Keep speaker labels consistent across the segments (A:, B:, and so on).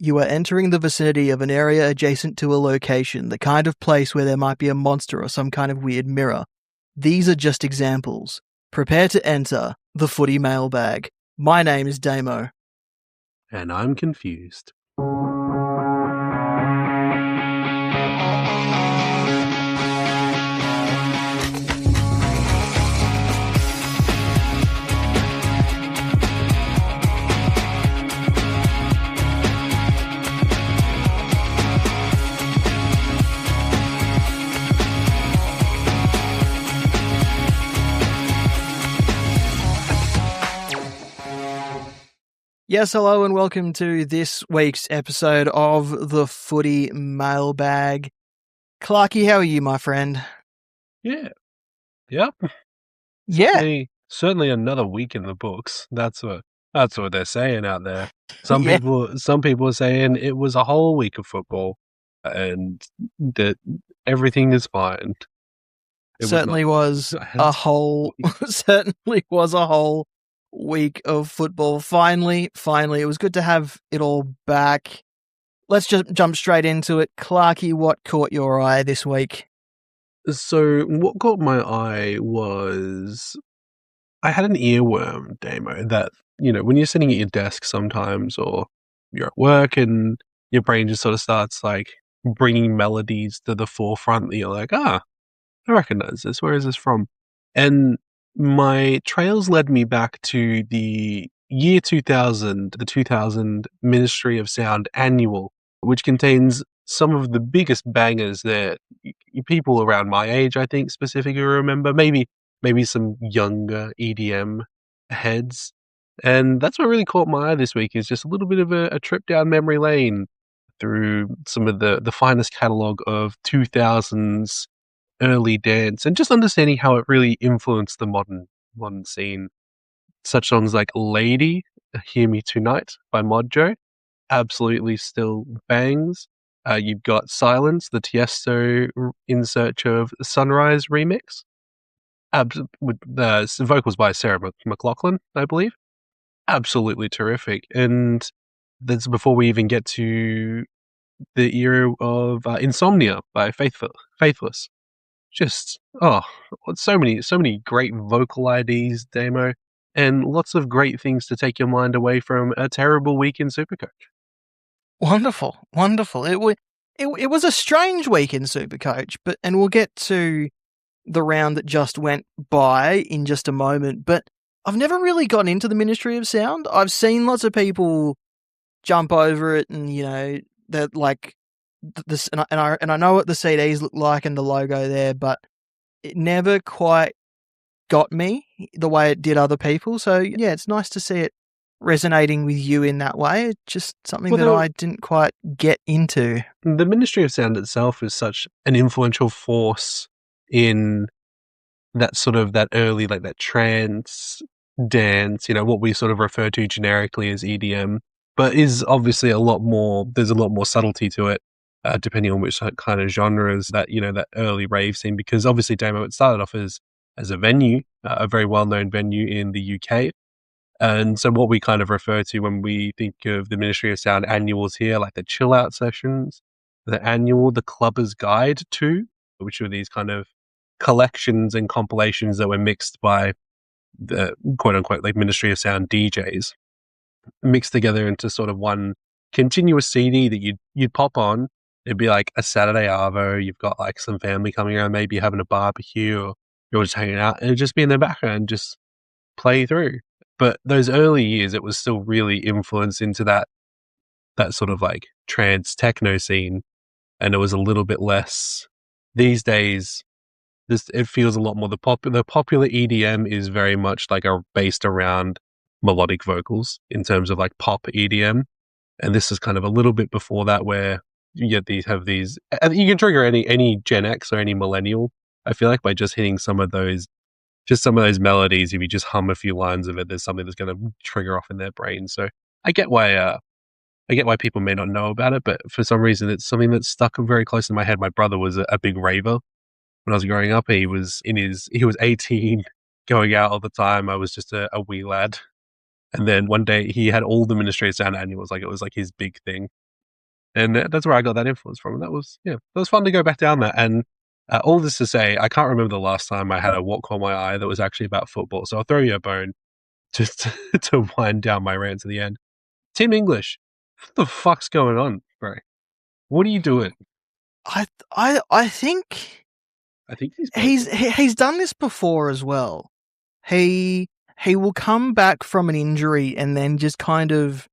A: You are entering the vicinity of an area adjacent to a location, the kind of place where there might be a monster or some kind of weird mirror. These are just examples. Prepare to enter the footy mailbag. My name is Damo.
B: And I'm confused.
A: Yes, hello and welcome to this week's episode of the Footy Mailbag. Clarky, how are you, my friend?
B: Yeah. Yep.
A: Yeah.
B: Certainly another week in the books. That's what they're saying out there. Some
A: Yeah.
B: people are saying it was a whole week of football and that everything is fine.
A: Certainly was a whole week of football. Finally, it was good to have it all back. Let's just jump straight into it. Clarky, what caught your eye this week?
B: So what caught my eye was I had an earworm, Damo, that, when you're sitting at your desk sometimes or you're at work and your brain just sort of starts like bringing melodies to the forefront that you're like, I recognize this. Where is this from? And my trails led me back to the year 2000, the 2000 Ministry of Sound annual, which contains some of the biggest bangers that people around my age, I think, specifically remember. Maybe some younger EDM heads. And that's what really caught my eye this week, is just a little bit of a trip down memory lane through some of the finest catalogue of 2000s early dance and just understanding how it really influenced the modern scene. Such songs like Lady, Hear Me Tonight by Modjo, absolutely still bangs. You've got Silence, the Tiesto In Search of Sunrise remix. With vocals by Sarah McLachlan, I believe. Absolutely terrific. And that's before we even get to the era of Insomnia by Faithless. Just, so many great vocal IDs, Damo, and lots of great things to take your mind away from a terrible week in Supercoach.
A: Wonderful. It was a strange week in Supercoach, and we'll get to the round that just went by in just a moment, but I've never really gotten into the Ministry of Sound. I've seen lots of people jump over it, and they're like this, and I know what the CDs look like and the logo there, but it never quite got me the way it did other people. So yeah, it's nice to see it resonating with you in that way. It's just something that I didn't quite get into.
B: The Ministry of Sound itself is such an influential force in that sort of that early, like that trance dance, what we sort of refer to generically as EDM, but is obviously there's a lot more subtlety to it, depending on which kind of genres that, that early rave scene, because obviously Damo, it started off as a venue, a very well-known venue in the UK. And so what we kind of refer to when we think of the Ministry of Sound annuals here, like the chill out sessions, the annual, the Clubber's Guide to, which are these kind of collections and compilations that were mixed by the quote unquote like Ministry of Sound DJs, mixed together into sort of one continuous CD that you'd pop on. It'd be like a Saturday arvo. You've got like some family coming around, maybe having a barbecue, or you're just hanging out, and it'd just be in the background, just play through. But those early years, it was still really influenced into that sort of like trance techno scene, and it was a little bit less. These days, it feels a lot more the popular EDM is very much like based around melodic vocals in terms of like pop EDM, and this is kind of a little bit before that, where you have these. You can trigger any Gen X or any millennial, I feel like, by just hitting some of those melodies. If you just hum a few lines of it, there's something that's going to trigger off in their brain. So I get why people may not know about it, but for some reason it's something that's stuck very close in my head. My brother was a big raver when I was growing up. He was 18, going out all the time. I was just a wee lad. And then one day he had all the Ministry of Sound annuals. Like, it was like his big thing. And that's where I got that influence from. And that was fun to go back down there. And all this to say, I can't remember the last time I had a what caught my eye that was actually about football. So I'll throw you a bone just to wind down my rant to the end. Tim English, what the fuck's going on, bro? What are you doing?
A: I think
B: I think
A: he's done this before as well. He will come back from an injury and then just kind of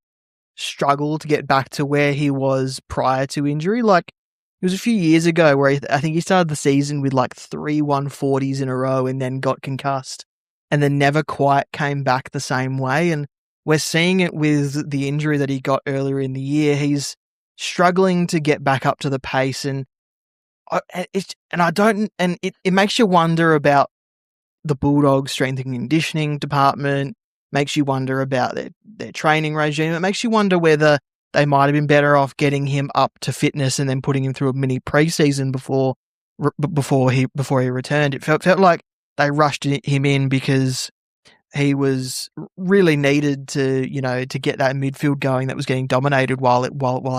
A: struggle to get back to where he was prior to injury. Like, it was a few years ago where I think he started the season with like 3 140s in a row and then got concussed and then never quite came back the same way. And we're seeing it with the injury that he got earlier in the year. He's struggling to get back up to the pace, and it makes you wonder about the Bulldogs' strength and conditioning department. Makes you wonder about their training regime. It makes you wonder whether they might have been better off getting him up to fitness and then putting him through a mini preseason before he returned. It felt like they rushed him in because he was really needed to get that midfield going that was getting dominated while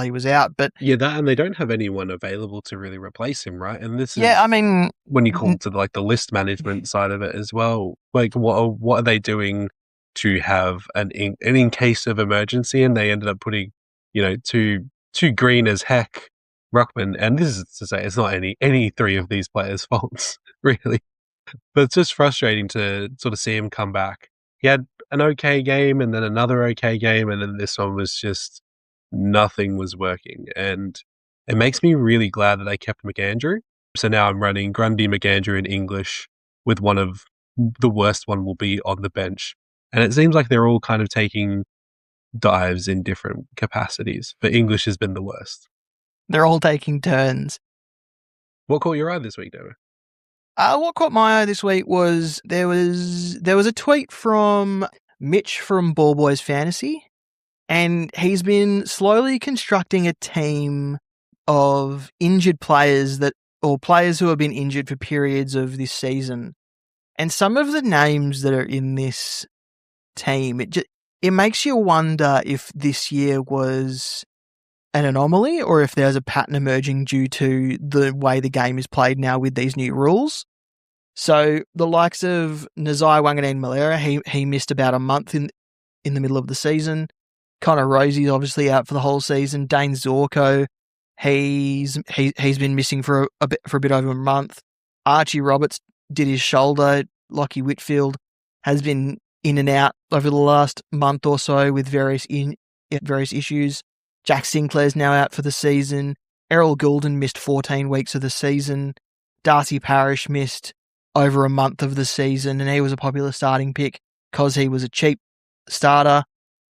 A: he was out. But
B: yeah, that, and they don't have anyone available to really replace him, right? And this is
A: I mean,
B: when you call to like the list management side of it as well. Like, what are they doing to have an in case of emergency? And they ended up putting, two green as heck ruckman. And this is to say, it's not any three of these players' faults, really. But it's just frustrating to sort of see him come back. He had an okay game and then another okay game, and then this one was just nothing was working. And it makes me really glad that they kept McAndrew. So now I'm running Grundy, McAndrew, and English, with one of the worst one will be on the bench. And it seems like they're all kind of taking dives in different capacities, but English has been the worst.
A: They're all taking turns.
B: What caught your eye this week, David?
A: What caught my eye this week was there was a tweet from Mitch from Ball Boys Fantasy, and he's been slowly constructing a team of injured players or players who have been injured for periods of this season. And some of the names that are in this team, it makes you wonder if this year was an anomaly or if there's a pattern emerging due to the way the game is played now with these new rules. So the likes of Nazai Wanganeen-Malera, he missed about a month in the middle of the season. Connor Rosie's obviously out for the whole season. Dane Zorko, he's been missing for a bit over a month. Archie Roberts did his shoulder. Lockie Whitfield has been in and out over the last month or so with various issues. Jack Sinclair's now out for the season. Errol Goulden missed 14 weeks of the season. Darcy Parish missed over a month of the season, and he was a popular starting pick because he was a cheap starter.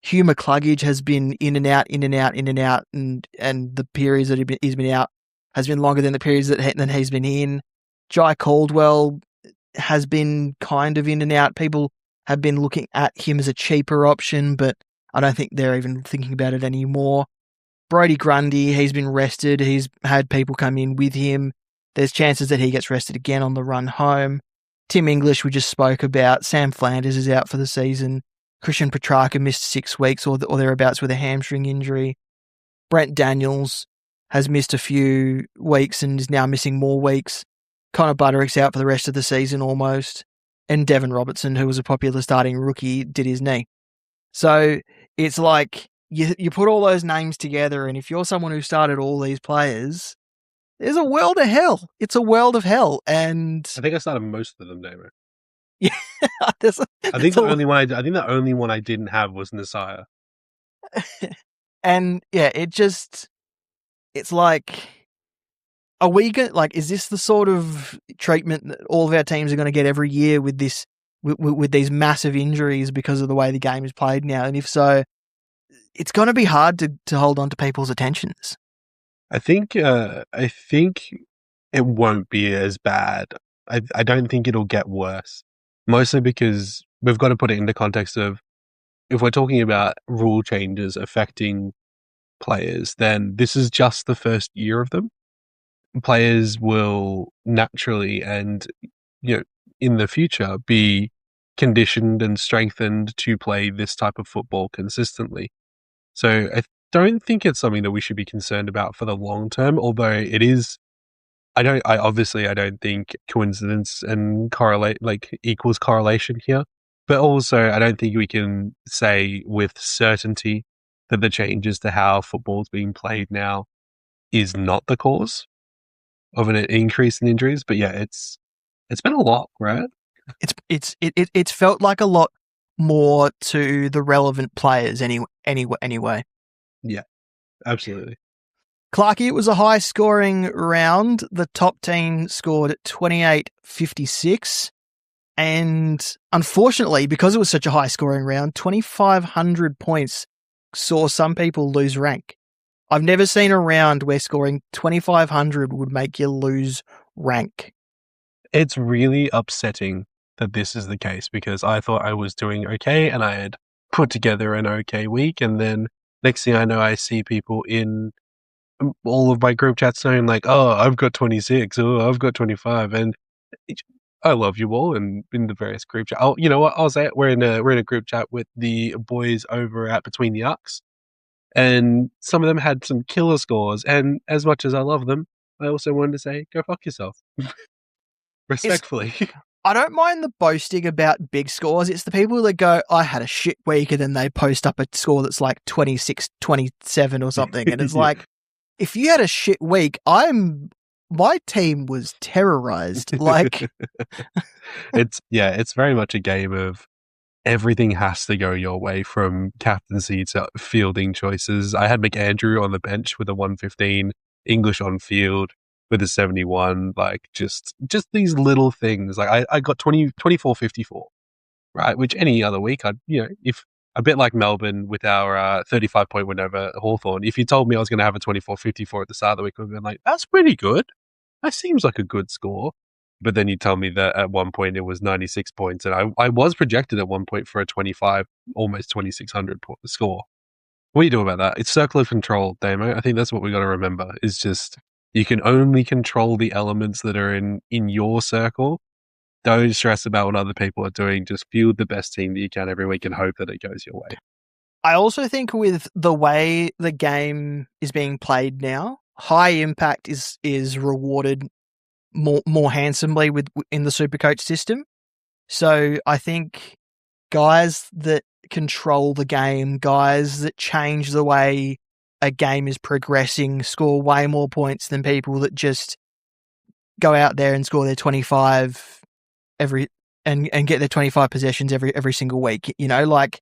A: Hugh McCluggage has been in and out, and the periods that he's been out has been longer than the periods that he's been in. Jai Caldwell has been kind of in and out. People have been looking at him as a cheaper option, but I don't think they're even thinking about it anymore. Brodie Grundy, he's been rested. He's had people come in with him. There's chances that he gets rested again on the run home. Tim English, we just spoke about. Sam Flanders is out for the season. Christian Petrarca missed 6 weeks or thereabouts with a hamstring injury. Brent Daniels has missed a few weeks and is now missing more weeks. Connor Butterick's out for the rest of the season almost. And Devon Robertson, who was a popular starting rookie, did his knee. So it's like you put all those names together, and if you're someone who started all these players, there's a world of hell. It's a world of hell. And
B: I think I started most of them, David.
A: Yeah,
B: I think the only one I didn't have was Nasiah.
A: And yeah, it's like, are we going is this the sort of treatment that all of our teams are going to get every year with this, with these massive injuries because of the way the game is played now? And if so, it's going to be hard to hold on to people's attentions.
B: I think it won't be as bad. I don't think it'll get worse. Mostly because we've got to put it into context of, if we're talking about rule changes affecting players, then this is just the first year of them. Players will naturally and in the future be conditioned and strengthened to play this type of football consistently. So don't think it's something that we should be concerned about for the long term, although it is. I don't think coincidence and correlate equals correlation here. But also, I don't think we can say with certainty that the changes to how football's being played now is not the cause of an increase in injuries. But yeah, it's been a lot, right?
A: It's felt like a lot more to the relevant players anyway.
B: Yeah, absolutely.
A: Clarkie, it was a high scoring round. The top team scored at 28.56. And unfortunately, because it was such a high scoring round, 2,500 points saw some people lose rank. I've never seen a round where scoring 2,500 would make you lose rank.
B: It's really upsetting that this is the case because I thought I was doing okay and I had put together an okay week. And then next thing I know, I see people in all of my group chats saying like, oh, I've got 26, oh, I've got 25. And I love you all, and in the various group chat. Oh, you know what? I'll say it. We're in a group chat with the boys over at Between the Arcs, and some of them had some killer scores. And as much as I love them, I also wanted to say, go fuck yourself, respectfully.
A: I don't mind the boasting about big scores. It's the people that go, I had a shit week, and then they post up a score that's like 26, 27 or something, and it's like, if you had a shit week, my team was terrorized. Like,
B: it's very much a game of everything has to go your way, from captaincy to fielding choices. I had McAndrew on the bench with a 115, English on field with a 71, like just these little things. Like I got 24.54, right? Which any other week if a bit like Melbourne with our 35 point win over Hawthorn, if you told me I was going to have a 24.54 at the start of the week, I would have been like, that's pretty good. That seems like a good score. But then you tell me that at one point it was 96 points, and I was projected at one point for a 25, almost 2,600 score. What do you do about that? It's circle of control, Damo. I think that's what we got to remember, is just you can only control the elements that are in your circle. Don't stress about what other people are doing. Just field the best team that you can every week and hope that it goes your way.
A: I also think with the way the game is being played now, high impact is rewarded more handsomely in the Supercoach system. So I think guys that control the game, guys that change the way a game is progressing, score way more points than people that just go out there and score their 25 and get their 25 possessions every single week. You know, like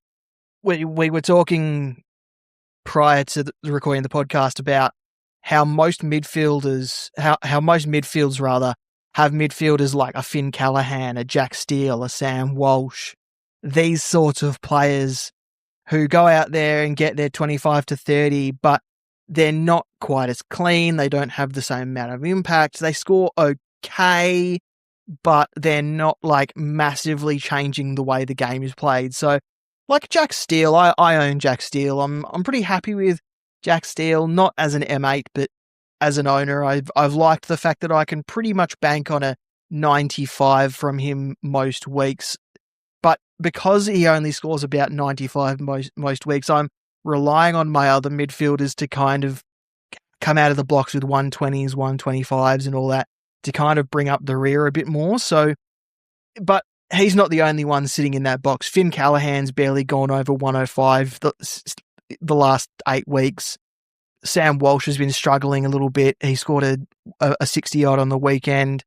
A: we were talking prior to the recording of the podcast about how most midfielders have midfielders like a Finn Callaghan, a Jack Steele, a Sam Walsh, these sorts of players who go out there and get their 25 to 30, but they're not quite as clean. They don't have the same amount of impact. They score okay, but they're not like massively changing the way the game is played. So like Jack Steele, I own Jack Steele. I'm pretty happy with Jack Steele, not as an M8, but as an owner. I've liked the fact that I can pretty much bank on a 95 from him most weeks. But because he only scores about 95 most weeks, I'm relying on my other midfielders to kind of come out of the blocks with 120s, 125s and all that to kind of bring up the rear a bit more. So, but he's not the only one sitting in that box. Finn Callaghan's barely gone over 105 the last 8 weeks. Sam Walsh has been struggling a little bit. He scored a 60 odd on the weekend.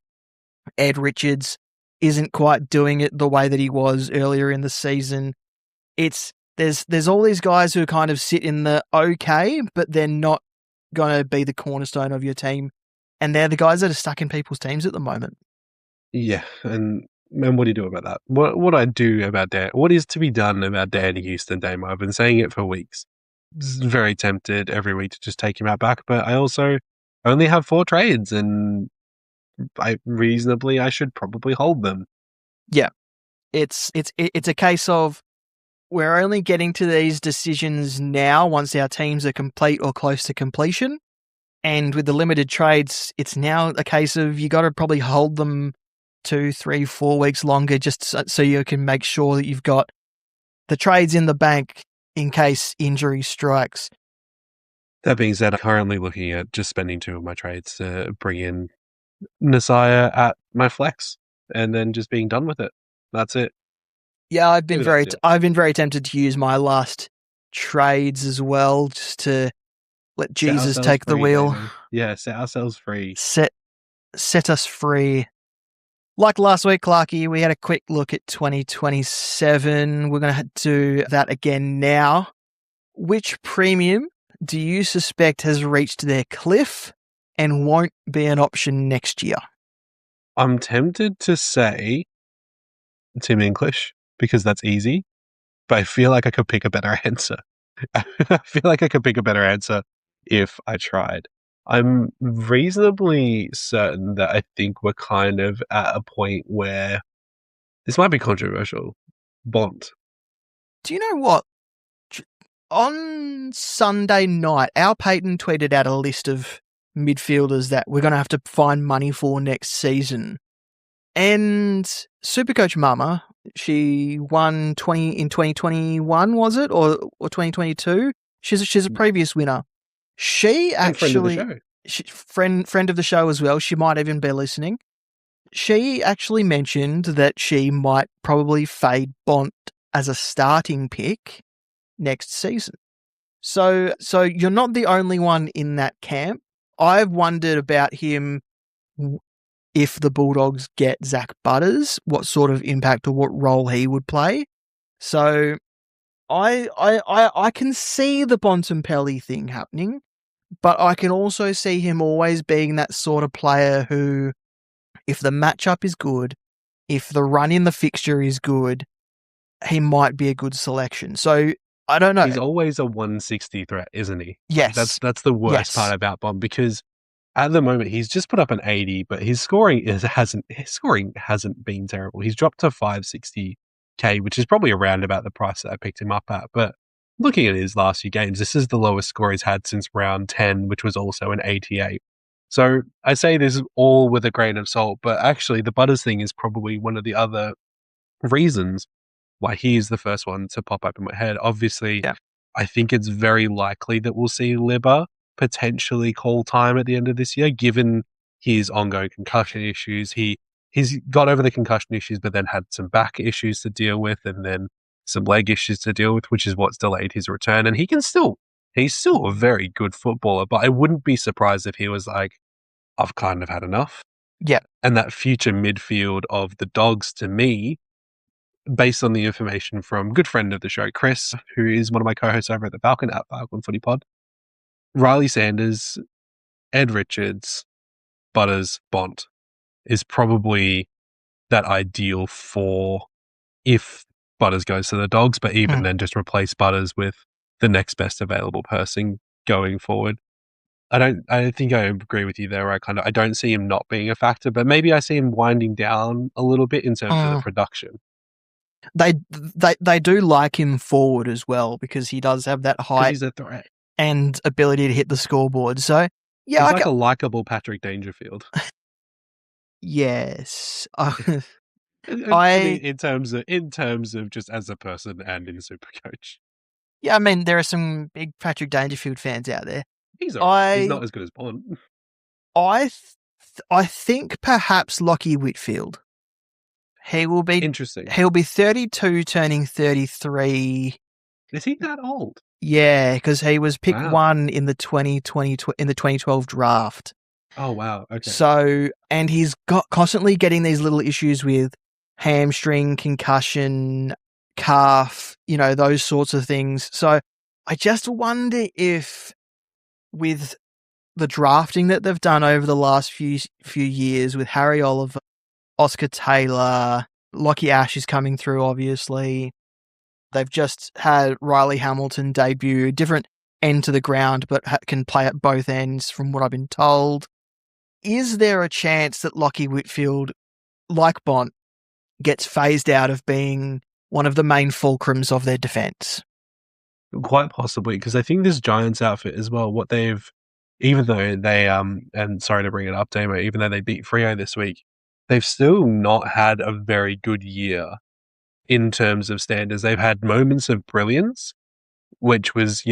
A: Ed Richards isn't quite doing it the way that he was earlier in the season. There's all these guys who kind of sit in the okay, but they're not going to be the cornerstone of your team. And they're the guys that are stuck in people's teams at the moment.
B: Yeah, and what do you do about that? What I do about that? What is to be done about Danny Houston, Damo? I've been saying it for weeks. Very tempted every week to just take him out back, but I also only have 4 trades, and I should probably hold them.
A: Yeah, it's a case of we're only getting to these decisions now once our teams are complete or close to completion. And with the limited trades, it's now a case of you got to probably hold them 2, 3, 4 weeks longer just so you can make sure that you've got the trades in the bank in case injury strikes.
B: That being said, I'm currently looking at just spending 2 of my trades to bring in Nasaya at my flex and then just being done with it. That's it.
A: Yeah, I've been
B: Maybe that's it.
A: I've been very tempted to use my last trades as well, just to let
B: Set
A: Jesus
B: ourselves
A: take the
B: free,
A: wheel.
B: baby. Yeah, set ourselves free.
A: Set us free. Like last week, Clarky, we had a quick look at 2027. We're going to do that again now. Which premium do you suspect has reached their cliff and won't be an option next year?
B: I'm tempted to say Tim English because that's easy, but I feel like I could pick a better answer. I feel like I could pick a better answer if I tried. I'm reasonably certain that I think we're kind of at a point where this might be controversial. Bont.
A: Do you know what? On Sunday night, Al Payton tweeted out a list of midfielders that we're going to have to find money for next season. And Supercoach Mama, she won 2021, was it? Or 2022? She's a previous winner. She actually, friend of the show as well. She might even be listening. She actually mentioned that she might probably fade Bont as a starting pick next season. So you're not the only one in that camp. I've wondered about him if the Bulldogs get Zach Butters, what sort of impact or what role he would play. So I can see the Bontempelli thing happening, but I can also see him always being that sort of player who, if the matchup is good, if the run in the fixture is good, he might be a good selection. So I don't know.
B: He's always a 160 threat, isn't he?
A: Yes.
B: That's the worst part about Bont because at the moment he's just put up an 80, but his scoring hasn't been terrible. He's dropped to 560k, which is probably around about the price that I picked him up at. But looking at his last few games, this is the lowest score he's had since round 10, which was also an 88. So I say this all with a grain of salt, but actually the Butters thing is probably one of the other reasons why he is the first one to pop up in my head. Obviously,
A: Yeah.
B: I think it's very likely that we'll see Libba potentially call time at the end of this year, given his ongoing concussion issues. He's got over the concussion issues, but then had some back issues to deal with, and then some leg issues to deal with, which is what's delayed his return. And he's still a very good footballer, but I wouldn't be surprised if he was like, I've kind of had enough.
A: Yeah.
B: And that future midfield of the Dogs, to me, based on the information from a good friend of the show, Chris, who is one of my co-hosts over at the Falcon at Falcon Footy Pod, Riley Sanders, Ed Richards, Butters, Bont is probably that ideal for if Butters goes to the Dogs, but even then just replace Butters with the next best available person going forward. I don't think I agree with you there. I don't see him not being a factor, but maybe I see him winding down a little bit in terms of the production.
A: They do like him forward as well because he does have that height
B: he's a threat
A: and ability to hit the scoreboard. So yeah,
B: he's like a likable Patrick Dangerfield.
A: Yes,
B: in terms of just as a person and in Supercoach.
A: Yeah, I mean there are some big Patrick Dangerfield fans out there.
B: He's alright. He's not as good as Bont.
A: I think perhaps Lockie Whitfield. He will be
B: interesting.
A: He'll be 32, turning 33.
B: Is he that old?
A: Yeah, because he was pick 1 in the 2012 draft.
B: Oh wow! Okay.
A: So, and he's constantly getting these little issues with hamstring, concussion, calf, those sorts of things. So, I just wonder if, with the drafting that they've done over the last few years with Harry Oliver, Oscar Taylor, Lockie Ash is coming through, obviously. They've just had Riley Hamilton debut, different end to the ground, but can play at both ends from what I've been told. Is there a chance that Lockie Whitfield, like Bont, gets phased out of being one of the main fulcrums of their defence?
B: Quite possibly, because I think this Giants outfit as well, even though they, and sorry to bring it up, Damo, even though they beat Freo this week, they've still not had a very good year in terms of standards. They've had moments of brilliance, which was,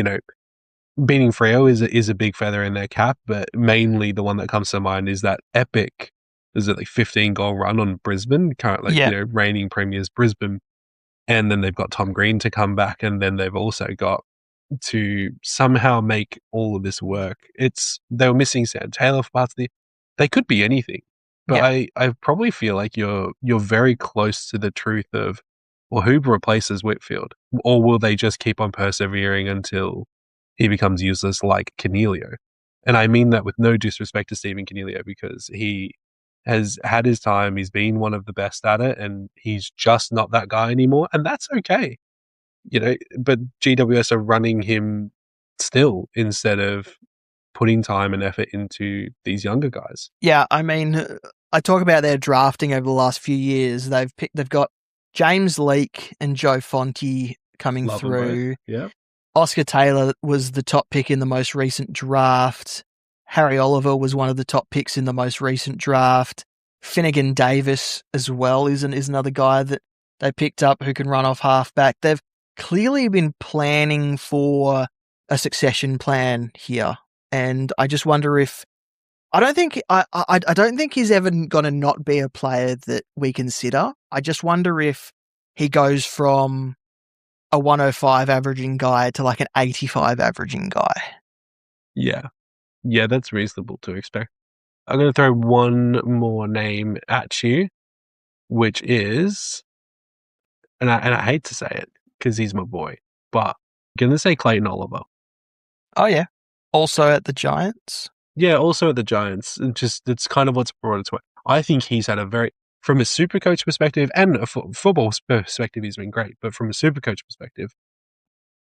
B: beating Freo is a big feather in their cap, but mainly the one that comes to mind is that epic, is it like 15-goal run on Brisbane,
A: Yeah.
B: reigning premiers Brisbane, and then they've got Tom Green to come back, and then they've also got to somehow make all of this work. They were missing Sam Taylor for parts of they could be anything, but I probably feel like you're very close to the truth of, well, who replaces Whitfield, or will they just keep on persevering until he becomes useless like Cornelio? And I mean that with no disrespect to Stephen Cornelio, because he has had his time, he's been one of the best at it, and he's just not that guy anymore, and that's okay. But GWS are running him still instead of putting time and effort into these younger guys.
A: Yeah, I mean, I talk about their drafting over the last few years. They've got James Leake and Joe Fonte coming
B: Love them
A: through.
B: both. Yeah.
A: Oscar Taylor was the top pick in the most recent draft. Harry Oliver was one of the top picks in the most recent draft. Finnegan Davis as well is another guy that they picked up who can run off halfback. They've clearly been planning for a succession plan here, and I just wonder if I don't think he's ever going to not be a player that we consider. I just wonder if he goes from a 105 averaging guy to like an 85 averaging guy.
B: Yeah. Yeah, that's reasonable to expect. I'm going to throw one more name at you, which is, and I hate to say it because he's my boy, but I'm going to say Clayton Oliver.
A: Oh, yeah. Also at the Giants.
B: Yeah, also at the Giants. It's kind of what's brought it to it. I think he's had from a super coach perspective and a football perspective, he's been great. But from a super coach perspective,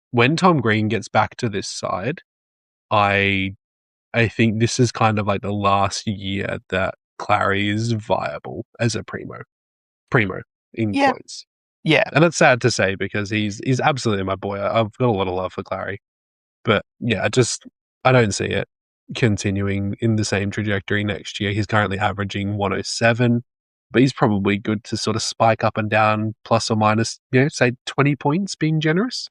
B: when Tom Green gets back to this side, I think this is kind of like the last year that Clary is viable as a primo in quotes.
A: Yeah.
B: And it's sad to say because he's absolutely my boy. I've got a lot of love for Clary. But yeah, I don't see it continuing in the same trajectory next year. He's currently averaging 107, but he's probably good to sort of spike up and down plus or minus, say 20 points being generous.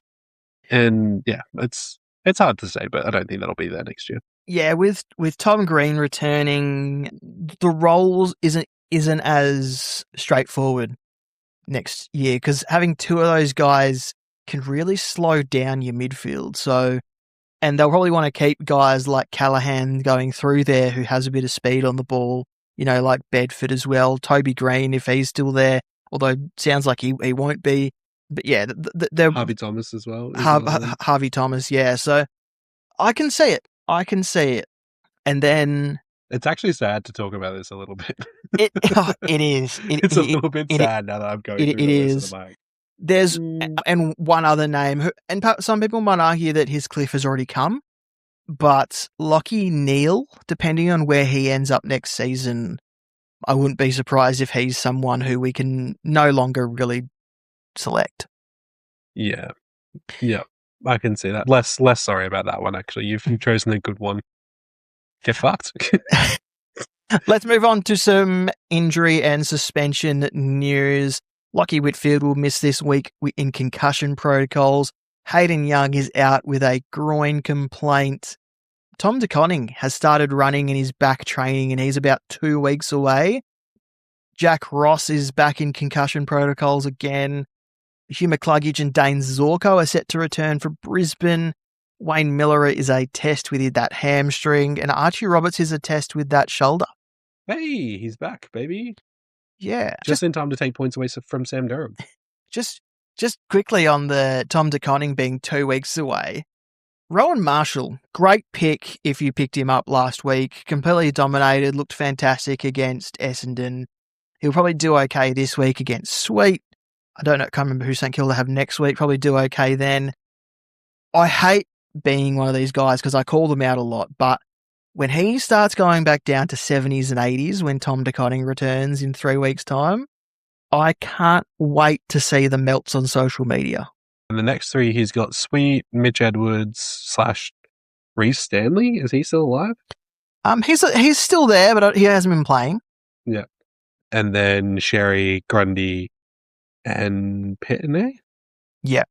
B: And yeah, it's hard to say, but I don't think that'll be there next year.
A: Yeah, with Tom Green returning, the roles isn't as straightforward next year because having two of those guys can really slow down your midfield. So, and they'll probably want to keep guys like Callahan going through there who has a bit of speed on the ball, like Bedford as well. Toby Green, if he's still there, although it sounds like he won't be. But yeah, they're
B: Harvey Thomas as well.
A: Harvey Thomas, yeah. So I can see it. And then
B: it's actually sad to talk about this a little bit.
A: It is.
B: It's a little bit sad now that I'm going through the list.
A: There's and one other name, and some people might argue that his cliff has already come, but Lachie Neale, depending on where he ends up next season, I wouldn't be surprised if he's someone who we can no longer really select.
B: Yeah, I can see that. Less sorry about that one. Actually, you've chosen a good one. Get fucked.
A: Let's move on to some injury and suspension news. Lachie Whitfield will miss this week in concussion protocols. Hayden Young is out with a groin complaint. Tom De Koning has started running and is back training, and he's about 2 weeks away. Jack Ross is back in concussion protocols again. Hugh McCluggage and Dane Zorko are set to return for Brisbane. Wayne Miller is a test with that hamstring, and Archie Roberts is a test with that shoulder.
B: Hey, he's back, baby.
A: Yeah.
B: Just in time to take points away from Sam Durham.
A: Just quickly on the Tom De Koning being 2 weeks away. Rowan Marshall, great pick if you picked him up last week. Completely dominated, looked fantastic against Essendon. He'll probably do okay this week against Sweet. I can't remember who St Kilda have next week. Probably do okay then. I hate being one of these guys because I call them out a lot, but when he starts going back down to 70s and 80s when Tom De Koning returns in 3 weeks' time, I can't wait to see the melts on social media.
B: And the next three, he's got Sweet, Mitch Edwards / Reece Stanley. Is he still alive?
A: He's still there, but he hasn't been playing.
B: Yeah. And then Sherry, Grundy, and Pitney?
A: Yeah,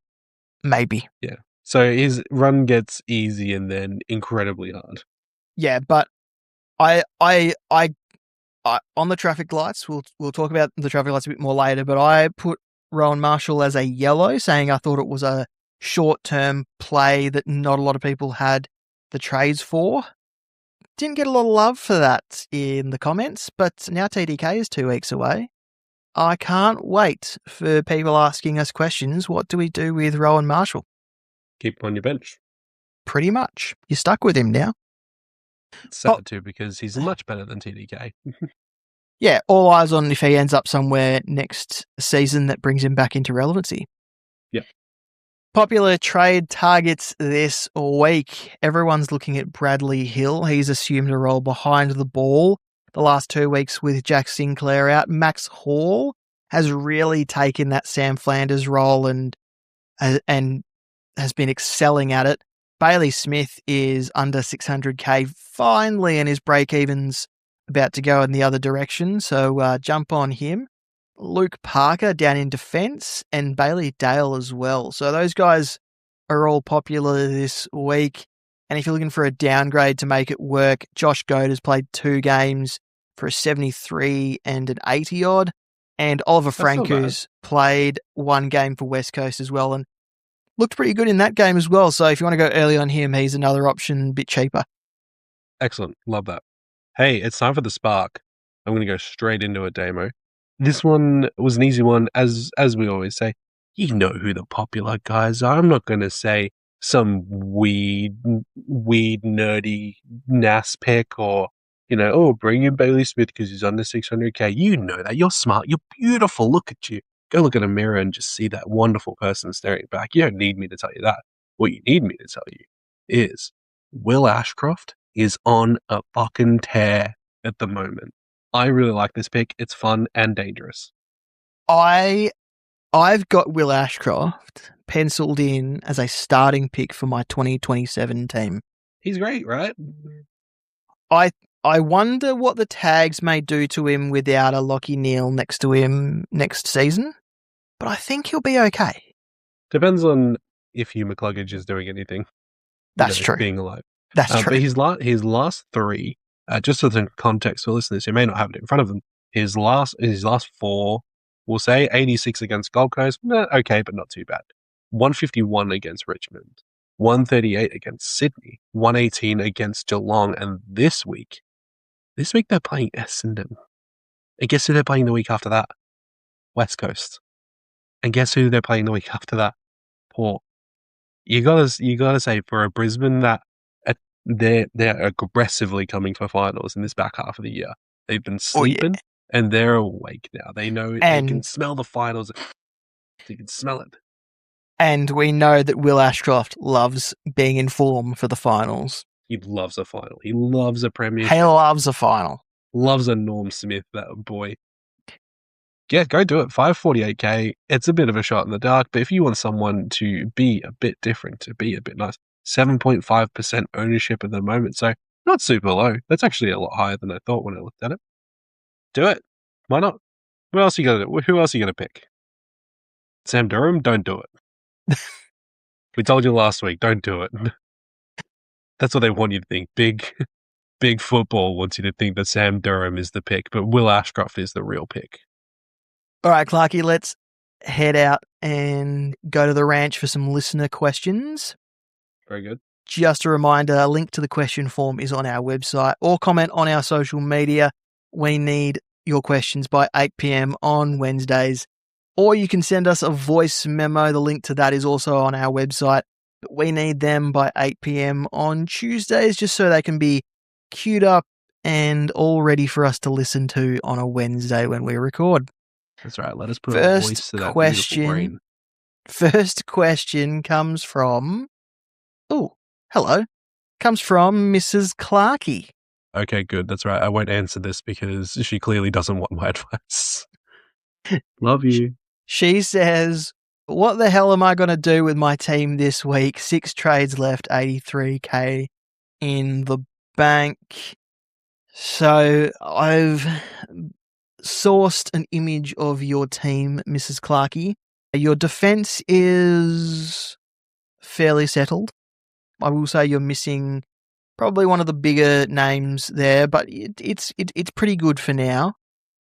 A: maybe.
B: Yeah. So his run gets easy and then incredibly hard.
A: Yeah, but I on the traffic lights, we'll talk about the traffic lights a bit more later, but I put Rowan Marshall as a yellow, saying I thought it was a short-term play that not a lot of people had the trades for. Didn't get a lot of love for that in the comments, but now TDK is 2 weeks away. I can't wait for people asking us questions. What do we do with Rowan Marshall?
B: Keep him on your bench.
A: Pretty much. You're stuck with him now.
B: It's sad too because he's much better than TDK.
A: Yeah, all eyes on if he ends up somewhere next season that brings him back into relevancy.
B: Yep.
A: Popular trade targets this week. Everyone's looking at Bradley Hill. He's assumed a role behind the ball the last 2 weeks with Jack Sinclair out. Max Hall has really taken that Sam Flanders role and has been excelling at it. Bailey Smith is under 600k finally, and his break-even's about to go in the other direction, so jump on him. Luke Parker down in defence, and Bailey Dale as well. So those guys are all popular this week. And if you're looking for a downgrade to make it work, Josh Goad has played 2 games for a 73 and an 80 odd. And Oliver Francouz played 1 game for West Coast as well and looked pretty good in that game as well. So if you want to go early on him, he's another option, a bit cheaper.
B: Excellent. Love that. Hey, it's time for the spark. I'm going to go straight into it, Damo. This one was an easy one, as we always say. You know who the popular guys are. I'm not going to say some weed nerdy NAS pick or, bring in Bailey Smith because he's under 600k. You know that. You're smart. You're beautiful. Look at you. Go look at a mirror and just see that wonderful person staring back. You don't need me to tell you that. What you need me to tell you is Will Ashcroft is on a fucking tear at the moment. I really like this pick. It's fun and dangerous.
A: I've got Will Ashcroft penciled in as a starting pick for my 2027 team.
B: He's great, right?
A: I wonder what the tags may do to him without a Lockie Neal next to him next season, but I think he'll be okay.
B: Depends on if Hugh McCluggage is doing anything.
A: That's true.
B: Being alive.
A: That's true.
B: But his last 3, just for the context for listeners who may not have it in front of them, his last 4, we'll say 86 against Gold Coast, okay, but not too bad. 151 against Richmond, 138 against Sydney, 118 against Geelong, and this week they're playing Essendon. And guess who they're playing the week after that? West Coast. And guess who they're playing the week after that? Port. You gotta say for a Brisbane that they're aggressively coming for finals in this back half of the year. They've been sleeping and they're awake now. They know they can smell the finals. They can smell it.
A: And we know that Will Ashcroft loves being in form for the finals.
B: He loves a final. He loves a premiership.
A: He loves a final.
B: Loves a Norm Smith, that boy. Yeah, go do it. 548k. It's a bit of a shot in the dark, but if you want someone to be a bit different, to be a bit nice, 7.5% ownership at the moment, so not super low. That's actually a lot higher than I thought when I looked at it. Do it. Why not? Who else are you going to pick? Sam Durham? Don't do it. We told you last week, don't do it. That's what they want you to think. Big football wants you to think that Sam Durham is the pick, but Will Ashcroft is the real pick.
A: All right, Clarky, let's head out and go to the ranch for some listener questions.
B: Very good.
A: Just a reminder, a link to the question form is on our website or comment on our social media. We need your questions by 8 p.m. on Wednesdays, or you can send us a voice memo. The link to that is also on our website. But we need them by 8 p.m. on Tuesdays just so they can be queued up and all ready for us to listen to on a Wednesday when we record.
B: That's right. Let us put a voice to that beautiful brain.
A: First question comes from... Oh, hello. Comes from Mrs. Clarkey.
B: Okay, good. That's right. I won't answer this because she clearly doesn't want my advice. Love you.
A: She says, what the hell am I going to do with my team this week? 6 trades left, 83k in the bank. So I've sourced an image of your team, Mrs. Clarkey. Your defense is fairly settled. I will say you're missing probably one of the bigger names there, but it's pretty good for now.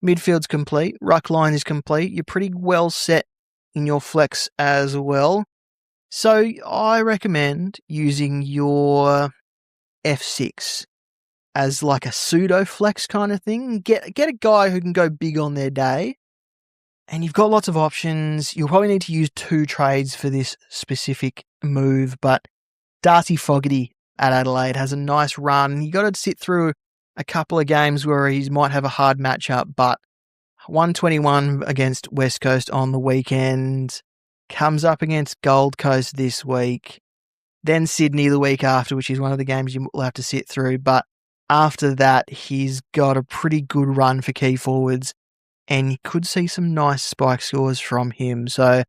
A: Midfield's complete. Ruck line is complete. You're pretty well set in your flex as well. So I recommend using your F6 as like a pseudo flex kind of thing. Get a guy who can go big on their day. And you've got lots of options. You'll probably need to use 2 trades for this specific move, but Darcy Fogarty at Adelaide has a nice run. You got to sit through a couple of games where he might have a hard matchup, but 121 against West Coast on the weekend, comes up against Gold Coast this week, then Sydney the week after, which is one of the games you will have to sit through. But after that, he's got a pretty good run for key forwards, and you could see some nice spike scores from him. So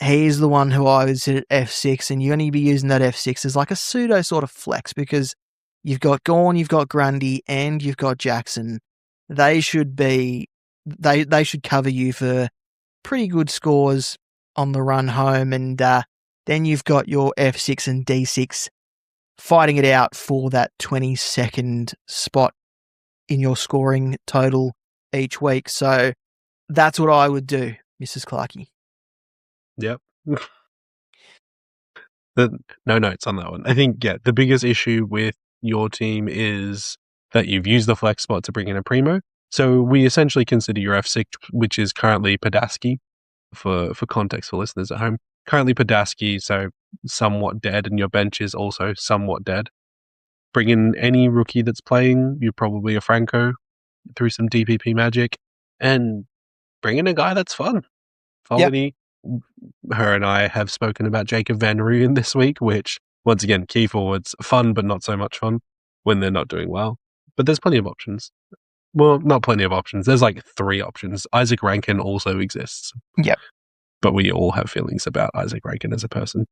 A: he's the one who I would sit at F6, and you're going to be using that F6 as like a pseudo sort of flex because you've got Gawn, you've got Grundy, and you've got Jackson. They should cover you for pretty good scores on the run home, and then you've got your F6 and D6 fighting it out for that 22nd spot in your scoring total each week. So that's what I would do, Mrs. Clarkey.
B: Yep. No notes on that one. I think, the biggest issue with your team is that you've used the flex spot to bring in a primo. So we essentially consider your F6, which is currently Padaski, for context for listeners at home. Currently Padaski, so somewhat dead, and your bench is also somewhat dead. Bring in any rookie that's playing, you're probably a Franco through some DPP magic, and bring in a guy that's fun. Fogarty, her and I have spoken about Jacob Van Rooyen this week, which, once again, key forwards, fun but not so much fun when they're not doing well. But there's plenty of options. Well, not plenty of options. There's like 3 options. Isaac Rankin also exists.
A: Yep.
B: But we all have feelings about Isaac Rankin as a person.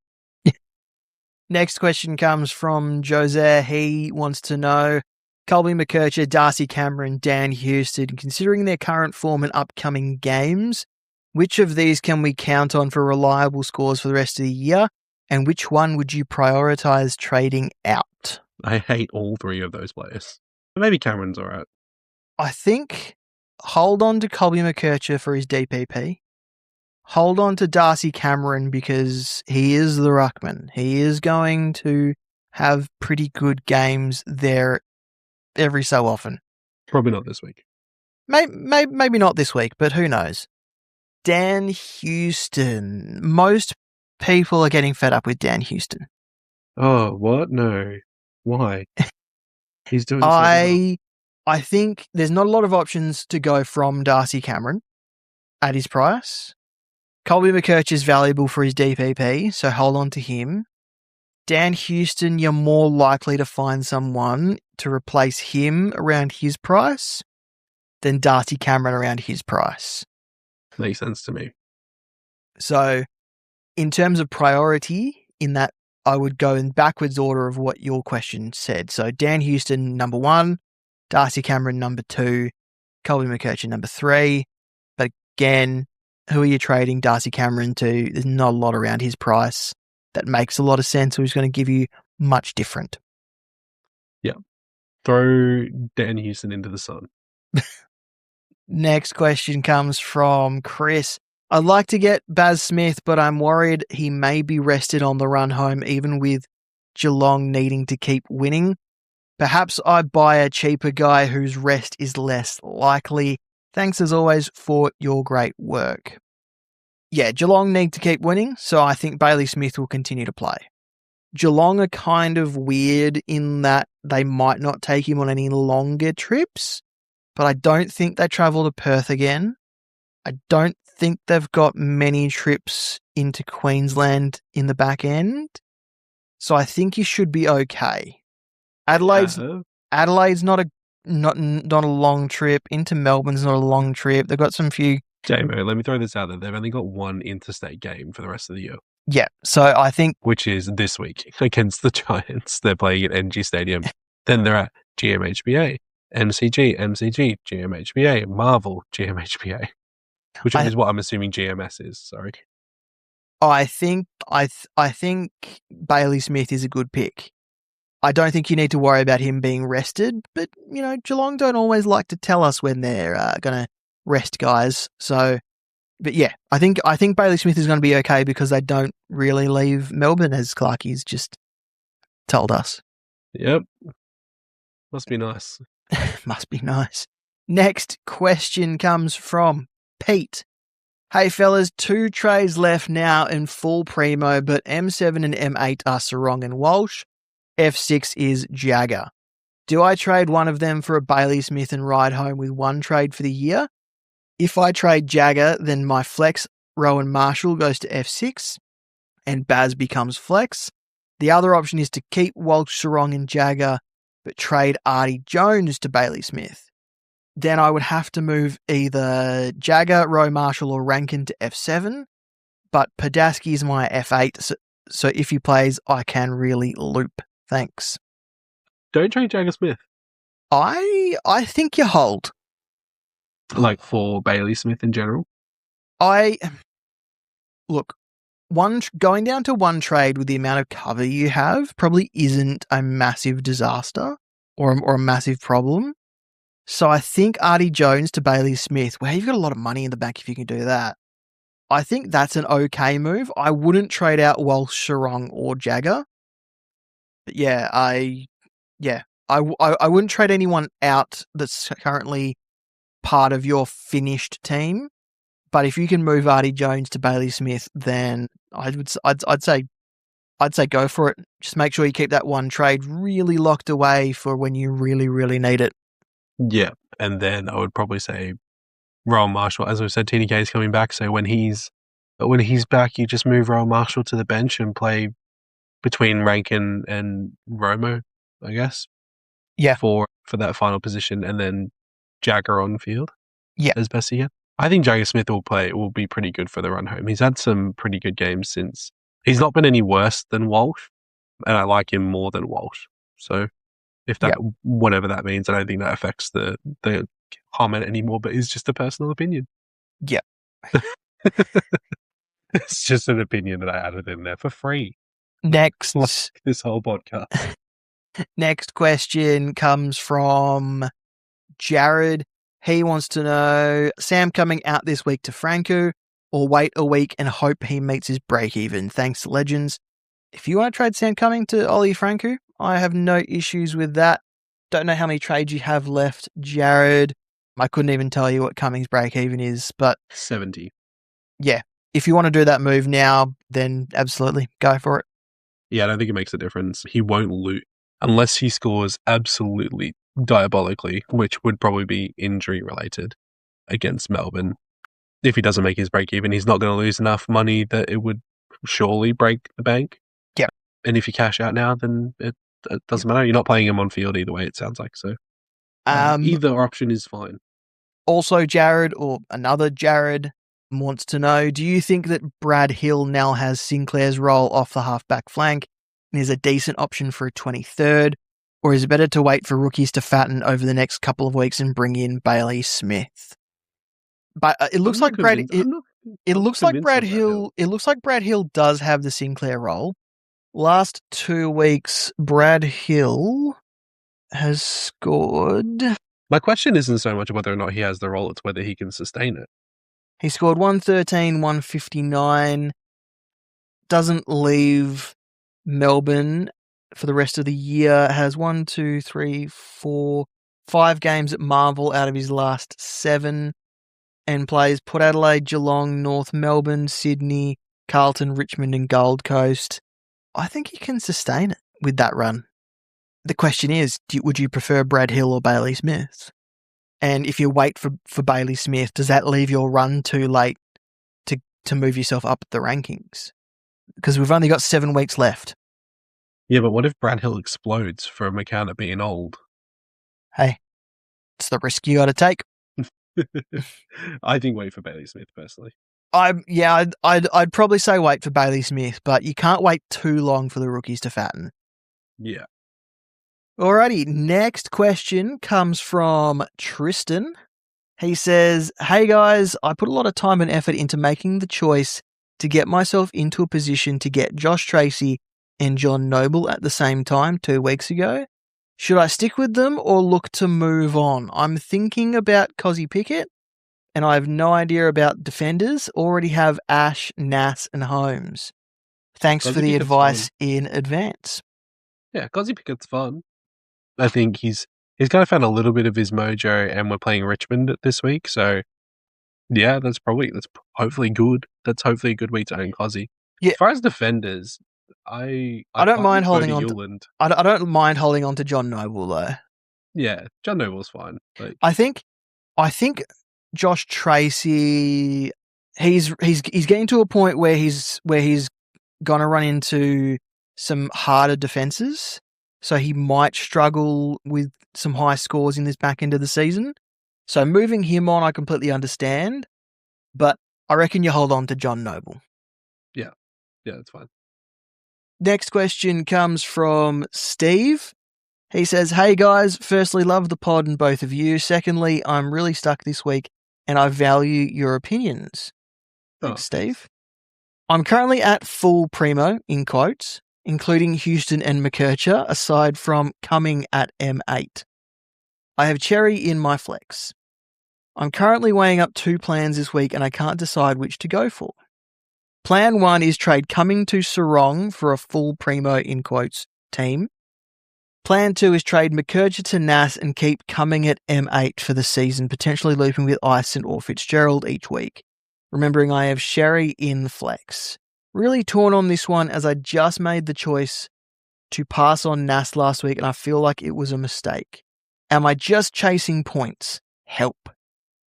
A: Next question comes from Jose. He wants to know, Colby McKercher, Darcy Cameron, Dan Houston, considering their current form and upcoming games, which of these can we count on for reliable scores for the rest of the year? And which one would you prioritise trading out?
B: I hate all 3 of those players. Maybe Cameron's all right.
A: I think hold on to Colby McKercher for his DPP. Hold on to Darcy Cameron because he is the ruckman. He is going to have pretty good games there every so often.
B: Probably not this week.
A: Maybe not this week, but who knows? Dan Houston. Most people are getting fed up with Dan Houston.
B: Oh, what? No. Why? He's doing so well.
A: I think there's not a lot of options to go from Darcy Cameron at his price. Colby McKercher is valuable for his DPP, so hold on to him. Dan Houston, you're more likely to find someone to replace him around his price than Darcy Cameron around his price.
B: Makes sense to me.
A: So, in terms of priority, in that I would go in backwards order of what your question said. So, Dan Houston, number 1, Darcy Cameron, number 2, Colby McKercher, number 3. But again, who are you trading Darcy Cameron to? There's not a lot around his price that makes a lot of sense or is going to give you much different.
B: Yeah. Throw Dan Houston into the sun.
A: Next question comes from Chris. I'd like to get Baz Smith, but I'm worried he may be rested on the run home, even with Geelong needing to keep winning. Perhaps I buy a cheaper guy whose rest is less likely. Thanks as always for your great work. Yeah, Geelong need to keep winning, so I think Bailey Smith will continue to play. Geelong are kind of weird in that they might not take him on any longer trips, but I don't think they travel to Perth again. I don't think they've got many trips into Queensland in the back end, so I think you should be okay. Adelaide's not a long trip. Into Melbourne's not a long trip. They've got some few.
B: JMO, let me throw this out there. They've only got 1 interstate game for the rest of the year.
A: Yeah, so I think...
B: Which is this week against the Giants. They're playing at NG Stadium. Then they're at GMHBA, MCG, GMHBA, Marvel, GMHBA. Which is what I'm assuming GMS is, sorry.
A: I think Bailey Smith is a good pick. I don't think you need to worry about him being rested, but Geelong don't always like to tell us when they're going to rest guys. So, but yeah, I think Bailey Smith is going to be okay because they don't really leave Melbourne, as Clarkie's just told us.
B: Yep. Must be nice.
A: Must be nice. Next question comes from Pete. Hey fellas, 2 trades left now in full primo, but M7 and M8 are Sarong and Walsh. F6 is Jagger. Do I trade one of them for a Bailey Smith and ride home with 1 trade for the year? If I trade Jagger, then my flex, Rowan Marshall, goes to F6 and Baz becomes flex. The other option is to keep Walsh, Sarong and Jagger, but trade Artie Jones to Bailey Smith. Then I would have to move either Jagger, Rowe Marshall or Rankin to F7, but Padaski is my F8, so if he plays, I can really loop. Thanks.
B: Don't trade Jagger Smith.
A: I think you hold.
B: Like for Bailey Smith in general?
A: Look, going down to 1 trade with the amount of cover you have probably isn't a massive disaster or a massive problem. So I think Artie Jones to Bailey Smith, well, you've got a lot of money in the bank if you can do that. I think that's an okay move. I wouldn't trade out Walsh, Sarong or Jagger. But yeah, I wouldn't trade anyone out that's currently part of your finished team. But if you can move Artie Jones to Bailey Smith, then I'd say go for it. Just make sure you keep that 1 trade really locked away for when you really, really need it.
B: Yeah, and then I would probably say Rowan Marshall. As I said, TDK is coming back, so when he's back, you just move Rowan Marshall to the bench and play between Rankin and Romo, I guess.
A: Yeah.
B: For that final position, and then Jagger on field.
A: Yeah.
B: As best he can. I think Jagger Smith will be pretty good for the run home. He's had some pretty good games since. He's not been any worse than Walsh, and I like him more than Walsh. So if that, whatever that means, I don't think that affects the comment anymore, but it's just a personal opinion.
A: Yeah.
B: It's just an opinion that I added in there for free.
A: Next.
B: Like this whole podcast.
A: Next question comes from Jared. He wants to know, Sam coming out this week to Franco or wait a week and hope he meets his break even? Thanks, Legends. If you want to trade Sam Cumming to Ollie Franco, I have no issues with that. Don't know how many trades you have left, Jared. I couldn't even tell you what Cummings break even is, but
B: 70.
A: Yeah. If you want to do that move now, then absolutely go for it.
B: Yeah, I don't think it makes a difference. He won't loot unless he scores absolutely diabolically, which would probably be injury related against Melbourne. If he doesn't make his break even, he's not going to lose enough money that it would surely break the bank.
A: Yeah.
B: And if you cash out now, then it doesn't matter. You're not playing him on field either way, it sounds like. So either option is fine. Also,
A: Jared, or another Jared, wants to know, do you think that Brad Hill now has Sinclair's role off the half-back flank and is a decent option for a 23rd? Or is it better to wait for rookies to fatten over the next couple of weeks and bring in Bailey Smith? But it looks like Brad Hill does have the Sinclair role. Last 2 weeks, Brad Hill has scored.
B: My question isn't so much whether or not he has the role, it's whether he can sustain it.
A: He scored 113, 159. Doesn't leave Melbourne for the rest of the year. Has 5 games at Marvel out of his last 7, and plays Port Adelaide, Geelong, North Melbourne, Sydney, Carlton, Richmond and Gold Coast. I think he can sustain it with that run. The question is, would you prefer Brad Hill or Bailey Smith? And if you wait for Bailey Smith, does that leave your run too late to move yourself up the rankings? Because we've only got 7 weeks left.
B: Yeah, but what if Brad Hill explodes for a McCann being old?
A: Hey, it's the risk you got to take.
B: I think wait for Bailey Smith personally.
A: I'd probably say wait for Bailey Smith, but you can't wait too long for the rookies to fatten.
B: Yeah.
A: Alrighty, next question comes from Tristan. He says, hey guys, I put a lot of time and effort into making the choice to get myself into a position to get Josh Tracy and John Noble at the same time 2 weeks ago. Should I stick with them or look to move on? I'm thinking about Cozzy Pickett, and I have no idea about defenders. Already have Ash, Nass, and Holmes. Thanks
B: Cozzy
A: for the
B: Pickett's
A: advice
B: fun.
A: in advance.
B: Yeah, Cozzy Pickett's fun. I think he's kind of found a little bit of his mojo, and we're playing Richmond this week, so yeah, that's hopefully good. That's hopefully a good week to own Cozzy.
A: Yeah.
B: As far as defenders, I
A: don't mind holding
B: Bodie
A: on to-
B: Uland.
A: I don't mind holding on to John Noble though.
B: Yeah, John Noble's fine. Like,
A: I think Josh Tracy, he's getting to a point where he's gonna run into some harder defenses, so he might struggle with some high scores in this back end of the season. So moving him on, I completely understand, but I reckon you hold on to John Noble.
B: yeah, that's fine.
A: Next question comes from Steve. He says, "Hey guys, firstly, love the pod and both of you. Secondly, I'm really stuck this week and I value your opinions." Thanks, Steve. I'm currently at full primo, in quotes, including Houston and McKercher, aside from coming at M8. I have Cherry in my flex. I'm currently weighing up 2 plans this week and I can't decide which to go for. Plan 1 is trade Cumming to Sarong for a full primo, in quotes, team. Plan 2 is trade McKercher to Nass and keep Cumming at M8 for the season, potentially looping with Ison or Fitzgerald each week. Remembering I have Sherry in flex. Really torn on this one as I just made the choice to pass on Nass last week and I feel like it was a mistake. Am I just chasing points? Help.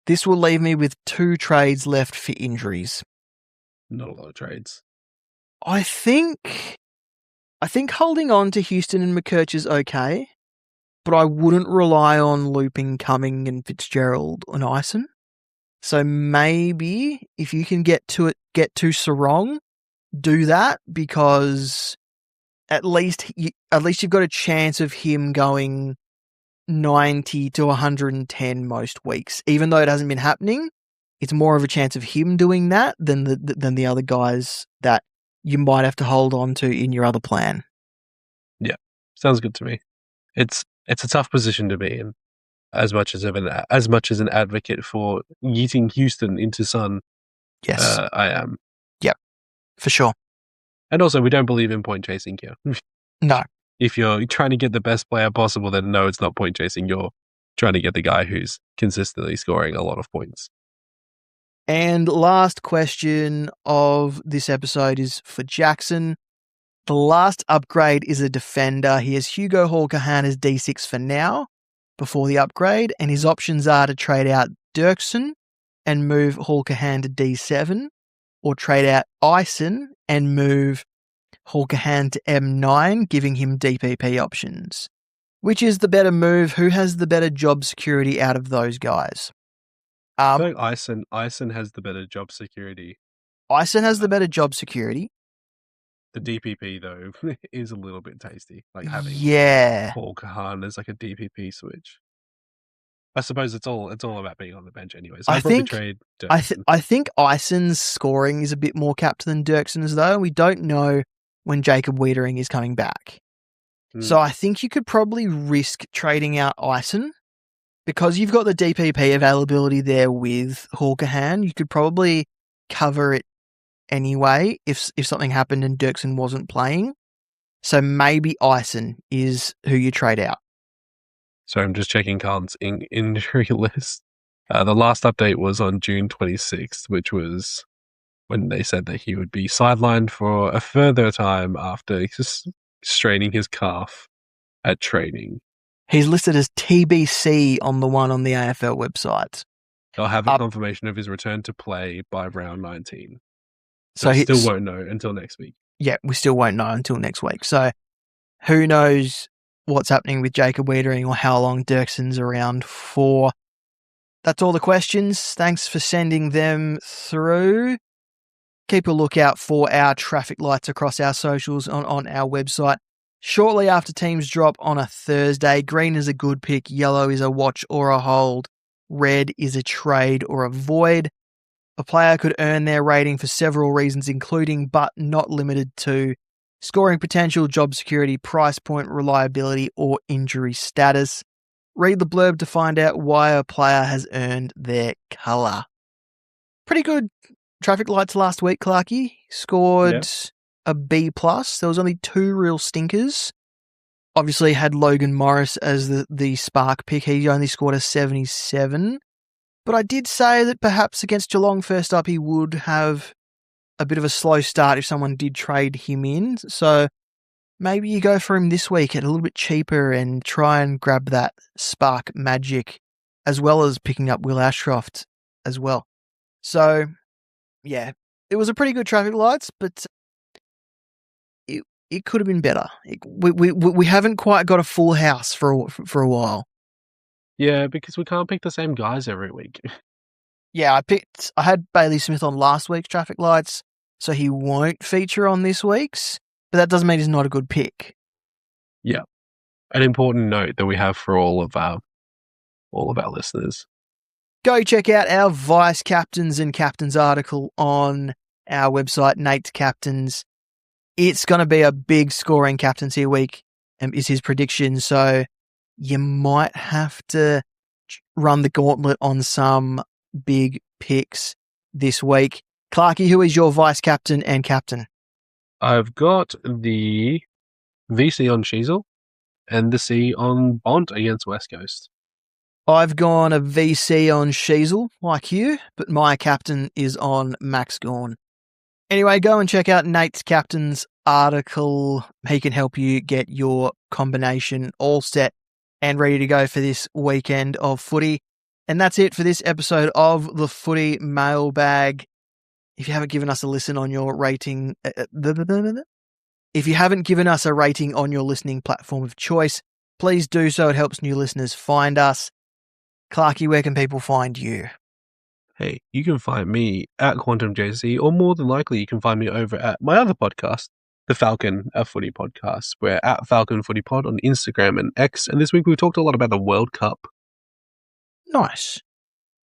A: This will leave me with 2 trades left for injuries.
B: Not a lot of trades.
A: I think holding on to Houston and McKerch is okay, but I wouldn't rely on looping Cumming and Fitzgerald and Ison. So maybe if you can get to Sarong, do that, because at least you've got a chance of him going 90 to 110 most weeks. Even though it hasn't been happening, it's more of a chance of him doing that than the other guys that you might have to hold on to in your other plan.
B: Yeah, sounds good to me. It's a tough position to be in. As much as an advocate for yeeting Houston into Sun,
A: Yes,
B: I am.
A: Yep, for sure.
B: And also, we don't believe in point chasing here.
A: No.
B: If you're trying to get the best player possible, then no, it's not point chasing. You're trying to get the guy who's consistently scoring a lot of points.
A: And last question of this episode is for Jackson. The last upgrade is a defender. He has Hugo Hall-Kahan as D6 for now, before the upgrade, and his options are to trade out Dirksen and move Hall-Kahan to D7, or trade out Ison and move Hall-Kahan to M9, giving him DPP options. Which is the better move? Who has the better job security out of those guys?
B: I think Ison has the better job security.
A: Ison has the better job security.
B: The DPP, though, is a little bit tasty. Like having Hall-Kahan as like a DPP switch. I suppose it's all about being on the bench anyway. So I think trade Dirksen.
A: I think Ison's scoring is a bit more capped than Dirksen's, though. We don't know when Jacob Wiedering is coming back. So I think you could probably risk trading out Ison because you've got the DPP availability there with Hall-Kahan. You could probably cover it anyway if something happened and Dirksen wasn't playing. So maybe Ison is who you trade out.
B: So I'm just checking Carl's injury list. The last update was on June 26th, which was when they said that he would be sidelined for a further time after just straining his calf at training.
A: He's listed as TBC on the one on the AFL website.
B: They'll have a confirmation of his return to play by round 19.
A: So
B: we still won't know until next week.
A: Yeah, we still won't know until next week. So who knows what's happening with Jacob Wiedering or how long Dirksen's around for. That's all the questions. Thanks for sending them through. Keep a lookout for our traffic lights across our socials on our website. Shortly after teams drop on a Thursday, green is a good pick, yellow is a watch or a hold, red is a trade or a void. A player could earn their rating for several reasons, including but not limited to scoring potential, job security, price point, reliability, or injury status. Read the blurb to find out why a player has earned their colour. Pretty good traffic lights last week, Clarky. Scored a B+. There was only 2 real stinkers. Obviously had Logan Morris as the spark pick. He only scored a 77. But I did say that perhaps against Geelong first up, he would have a bit of a slow start if someone did trade him in. So maybe you go for him this week at a little bit cheaper and try and grab that spark magic, as well as picking up Will Ashcroft as well. So, yeah, it was a pretty good traffic lights, but it could have been better. We haven't quite got a full house for a while.
B: Yeah, because we can't pick the same guys every week.
A: Yeah, I had Bailey Smith on last week's traffic lights, so he won't feature on this week's, but that doesn't mean he's not a good pick.
B: Yeah. An important note that we have for all of our listeners.
A: Go check out our vice captains and captains article on our website, Nate's Captains. It's going to be a big scoring captaincy week, is his prediction, so you might have to run the gauntlet on some big picks this week. Clarky, who is your vice captain and captain?
B: I've got the VC on Sheasel and the C on Bont against West Coast.
A: I've gone a VC on Sheasel, like you, but my captain is on Max Gawn. Anyway, go and check out Nate's Captain's article. He can help you get your combination all set and ready to go for this weekend of footy. And that's it for this episode of the Footy Mailbag. If you haven't given us a listen on your rating, if you haven't given us a rating on your listening platform of choice, please do so. It helps new listeners find us. Clarky, where can people find you?
B: Hey, you can find me at Quantum JC, or more than likely you can find me over at my other podcast, the Falcon Footy Podcast. We're at Falcon Footy Pod on Instagram and X, and this week we talked a lot about the World Cup.
A: Nice.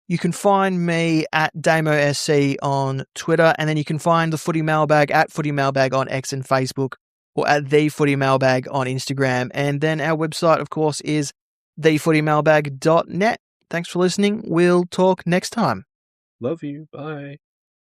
A: You can find me at DamoSC on Twitter, and then you can find the Footy Mailbag at Footy Mailbag on X and Facebook, or at The Footy Mailbag on Instagram. And then our website, of course, is thefootymailbag.net. Thanks for listening. We'll talk next time.
B: Love you. Bye.